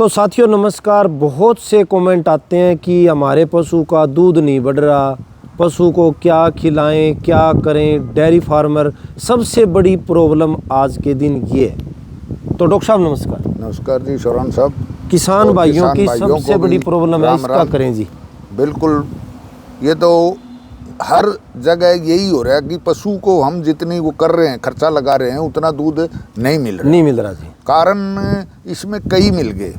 तो साथियों नमस्कार। बहुत से कमेंट आते हैं कि हमारे पशु का दूध नहीं बढ़ रहा, पशु को क्या खिलाएं, क्या करें। डेयरी फार्मर सबसे बड़ी प्रॉब्लम आज के दिन ये है। तो डॉक्टर साहब नमस्कार। नमस्कार जी सौरन साहब। किसान भाइयों की सबसे बड़ी प्रॉब्लम है, इसका करें जी। बिल्कुल, ये तो हर जगह यही हो रहा है कि पशु को हम जितनी वो कर रहे हैं, खर्चा लगा रहे हैं, उतना दूध नहीं मिल रहा जी। कारण इसमें कई मिल गए।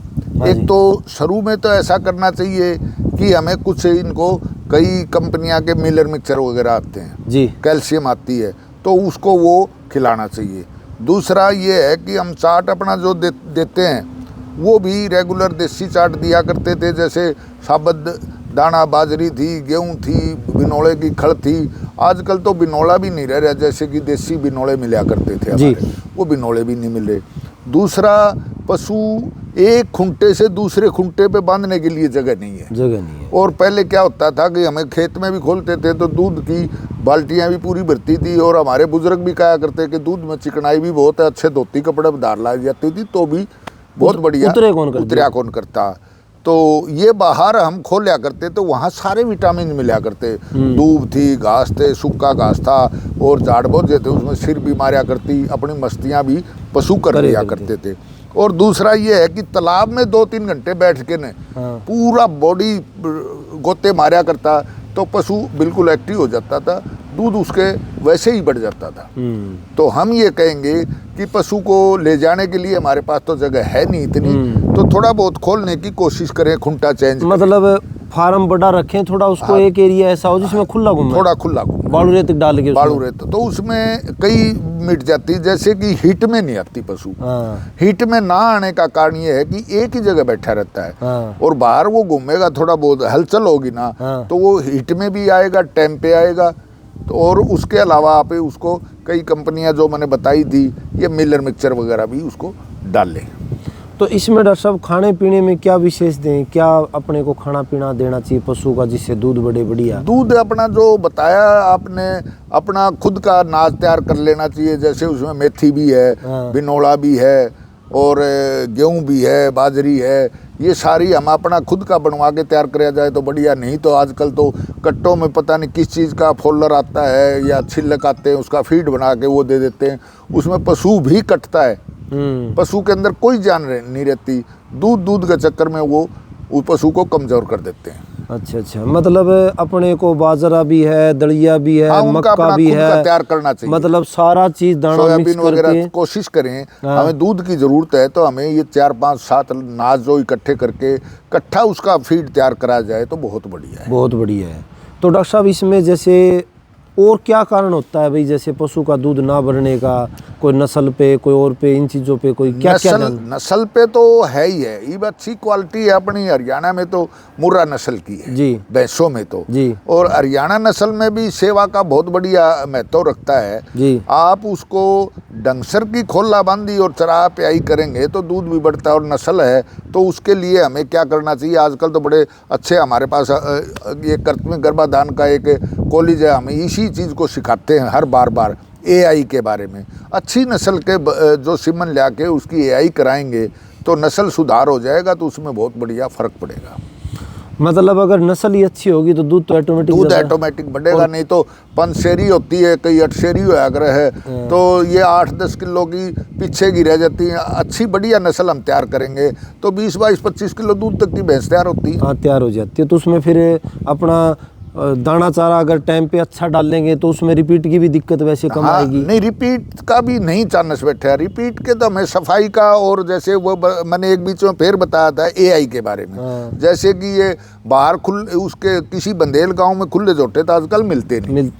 एक तो शुरू में तो ऐसा करना चाहिए कि हमें कुछ इनको कई कंपनियां के मिलर मिक्सचर वगैरह आते हैं जी, कैल्शियम आती है, तो उसको वो खिलाना चाहिए। दूसरा ये है कि हम चाट अपना जो देते हैं वो भी रेगुलर देसी चाट दिया करते थे, जैसे साबुत दाना बाजरी थी, गेहूं थी, बिनोले की खड़ थी। आजकल तो बिनोला भी नहीं रह रहा, जैसे कि देसी बिनोले मिला करते थे हमारे, वो बिनोले भी नहीं मिल रहे। दूसरा, पशु एक खुंटे से दूसरे खुंटे पे बांधने के लिए जगह नहीं है। और पहले क्या होता था कि हमें खेत में भी खोलते थे तो दूध की बाल्टियां भी पूरी भरती थी, और हमारे बुजुर्ग भी कहा करते कि दूध में चिकनाई भी बहुत है, अच्छे धोती कपड़े में धार लाई जाती थी, तो भी बहुत बढ़िया उतरिया कौन करता। तो ये बाहर हम खोलिया करते तो वहाँ सारे विटामिन मिला करते, दूब थी, घास थे, सूखा घास था, और झाड़ बहुत थे, उसमें सिर भी मारा करती, अपनी मस्तियाँ भी पशु कर लिया करते थे। और दूसरा ये है कि तालाब में 2-3 घंटे बैठ के ने पूरा बॉडी गोते मारा करता, तो पशु बिल्कुल एक्टिव हो जाता था, दूध उसके वैसे ही बढ़ जाता था। तो हम ये कहेंगे कि पशु को ले जाने के लिए हमारे पास तो जगह है नहीं इतनी, तो थोड़ा बहुत खोलने की कोशिश करें, खुंटा चेंज मतलब फार्म बड़ा रखें थोड़ा, उसको एक एरिया ऐसा हो जिसमें खुला घूमे, थोड़ा खुला घूमे, बालू रेत डाल के, बालू रेत तो उसमें कई मिट जाती, जैसे कि हीट में नहीं आती पशु। हीट में ना आने का कारण ये है कि एक ही जगह बैठा रहता है, और बाहर वो घूमेगा, थोड़ा बहुत हलचल होगी ना, तो वो हीट में भी आएगा, टाइम पे आएगा। तो और उसके अलावा आप उसको कई कंपनियां जो मैंने बताई थी, ये मिलर मिक्सचर वगैरह भी उसको डाल लें। तो इसमें डॉक्टर साहब खाने पीने में क्या विशेष दें, क्या अपने को खाना पीना देना चाहिए पशु का जिससे दूध बढ़े बढ़िया? दूध अपना जो बताया आपने, अपना खुद का अनाज तैयार कर लेना चाहिए, जैसे उसमें मेथी भी है, बिनोला भी है, और गेहूं भी है, बाजरी है, ये सारी हम अपना खुद का बनवा के तैयार किया जाए तो बढ़िया। नहीं तो आजकल तो कट्टों में पता नहीं किस चीज़ का फोल्डर आता है या छिलक आते हैं, उसका फीड बना के वो दे देते हैं, उसमें पशु भी कटता है। पशु के अंदर कोई जान नहीं रहती, दूध के चक्कर में वो पशु को कमजोर कर देते हैं। अच्छा, मतलब अपने को बाजरा भी है, दलिया भी है, मक्का भी है, तैयार करना चाहिए, मतलब सारा चीज दाना मिक्स करके कोशिश करें। हमें दूध की जरूरत है तो हमें ये 4-5-7 अनाज जो इकट्ठे करके इकट्ठा उसका फीड तैयार करा जाए तो बहुत बढ़िया है, बहुत बढ़िया है। तो डॉक्टर साहब इसमें जैसे और क्या कारण होता है भाई, जैसे पशु का दूध ना बढ़ने का? कोई नस्ल पे, कोई और पे, इन चीज़ों पे कोई क्या नस्ल पे तो है ही है। ये अच्छी क्वालिटी है अपनी हरियाणा में तो मुर्रा नस्ल की है जी, भैंसों में तो जी, और हरियाणा नस्ल में भी सेवा का बहुत बढ़िया महत्व रखता है जी। आप उसको डंगसर की खोला बांधी और चरा प्याई करेंगे तो दूध भी बढ़ता है, और नस्ल है तो उसके लिए हमें क्या करना चाहिए? आजकल तो बड़े अच्छे हमारे पास ये कृत्रिम गर्भाधान का एक कॉलेज है, हमें इसी चीज़ को सिखाते हैं हर बार AI के बारे में। अच्छी नस्ल के जो सीमन ला के उसकी AI कराएंगे तो नस्ल सुधार हो जाएगा, तो उसमें बहुत बढ़िया फर्क पड़ेगा। मतलब अगर नस्ल ही अच्छी होगी तो दूध तो ऑटोमेटिक बढ़ेगा। नहीं तो पंचशेरी होती है, कई 8शेरी होया करे है, तो ये 8-10 किलो की पीछे की रह जाती है। अच्छी बढ़िया नस्ल हम तैयार करेंगे तो 20-22-25 किलो दूध तक की भैंस तैयार होती है। हाँ, तैयार हो जाती है। तो उसमें फिर अपना दाना चारा अगर टाइम पे अच्छा डालेंगे तो उसमें रिपीट की भी दिक्कत वैसे कम आएगी। नहीं, रिपीट का भी नहीं चांस बैठा है। रिपीट के तो हमें सफाई का, और जैसे वो मैंने एक बीच में फिर बताया था AI के बारे में, जैसे कि ये बाहर उसके किसी बंदेल गांव में खुले जोटे तो आजकल मिलते नहीं,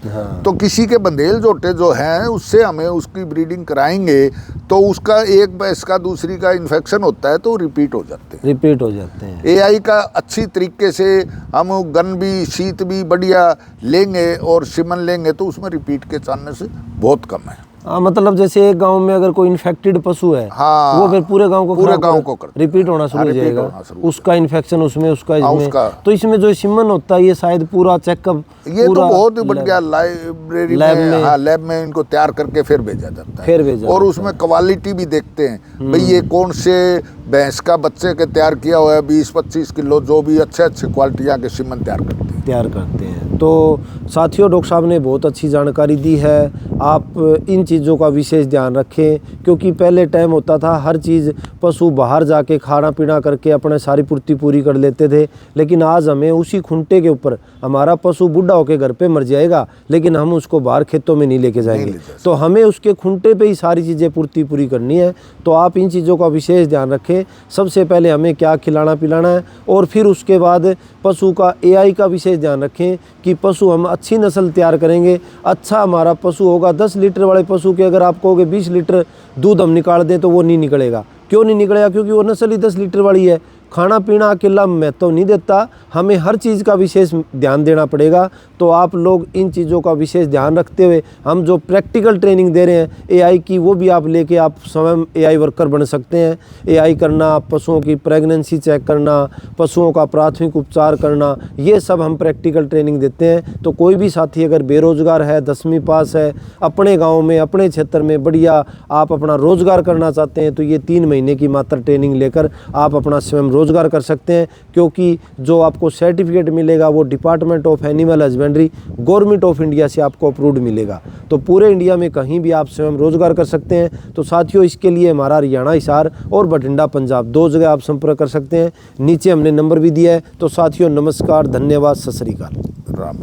तो किसी के बंदेल जोटे जो हैं उससे हमें उसकी ब्रीडिंग कराएंगे तो उसका एक भैंस का दूसरी का इन्फेक्शन होता है तो रिपीट हो जाते हैं। AI का अच्छी तरीके से हम गन भी, शीत भी बढ़िया लेंगे और सीमन लेंगे तो उसमें रिपीट के चांस बहुत कम है। मतलब जैसे एक गांव में अगर कोई इन्फेक्टेड पशु है, हाँ, वो फिर पूरे गांव को कर रिपीट होना शुरू हो जाएगा, उसका इन्फेक्शन उसमें, उसका इसमें। तो इसमें जो सिमन होता है ये शायद पूरा चेकअप, ये तो बहुत ही बढ़िया लाइब्रेरी में, हाँ, लैब में इनको तैयार करके फिर भेजा जाता है, और उसमें क्वालिटी भी देखते हैं भाई ये कौन से भैंस का बच्चे के तैयार किया हुआ है, 20-25 किलो, जो भी अच्छे क्वालिटियाँ के सीमन तैयार करते हैं। तो साथियों, डॉक्टर साहब ने बहुत अच्छी जानकारी दी है। आप इन चीज़ों का विशेष ध्यान रखें, क्योंकि पहले टाइम होता था हर चीज़ पशु बाहर जाके खाना पीना करके अपने सारी पूर्ति पूरी कर लेते थे, लेकिन आज हमें उसी खुंटे के ऊपर हमारा पशु बूढ़ा होकर घर पे मर जाएगा, लेकिन हम उसको बाहर खेतों में नहीं लेके जाएंगे, तो हमें उसके खुंटे पे ही सारी चीज़ें पूर्ति पूरी करनी है। तो आप इन चीज़ों का विशेष ध्यान रखें। सबसे पहले हमें क्या खिलाना पिलाना है, और फिर उसके बाद पशु का एआई का विशेष ध्यान रखें कि पशु हम अच्छी नस्ल तैयार करेंगे, अच्छा हमारा पशु होगा। 10 लीटर वाले पशु के अगर आप कहोगे 20 लीटर दूध हम निकाल दें तो वो नहीं निकलेगा। क्यों नहीं निकलेगा? क्योंकि वो नस्ल ही 10 लीटर वाली है। खाना पीना अकेला महत्व नहीं देता, हमें हर चीज़ का विशेष ध्यान देना पड़ेगा। तो आप लोग इन चीज़ों का विशेष ध्यान रखते हुए हम जो प्रैक्टिकल ट्रेनिंग दे रहे हैं एआई की, वो भी आप लेके आप स्वयं एआई वर्कर बन सकते हैं। एआई करना, पशुओं की प्रेगनेंसी चेक करना, पशुओं का प्राथमिक उपचार करना, ये सब हम प्रैक्टिकल ट्रेनिंग देते हैं। तो कोई भी साथी अगर बेरोजगार है, 10वीं पास है, अपने गाँव में अपने क्षेत्र में बढ़िया आप अपना रोजगार करना चाहते हैं, तो ये 3 महीने की मात्र ट्रेनिंग लेकर आप अपना स्वयं रोजगार कर सकते हैं। क्योंकि जो आपको सर्टिफिकेट मिलेगा वो department of animal husbandry, government of India से आपको अप्रूव्ड मिलेगा। तो पूरे इंडिया में कहीं भी आप स्वयं रोजगार कर सकते हैं। तो साथियों, इसके लिए हमारा हरियाणा, हिसार और बठिंडा, पंजाब 2 जगह आप संपर्क कर सकते हैं। नीचे हमने नंबर भी दिया है। तो साथियों, नमस्कार, धन्यवाद, सत श्री अकाल, राम।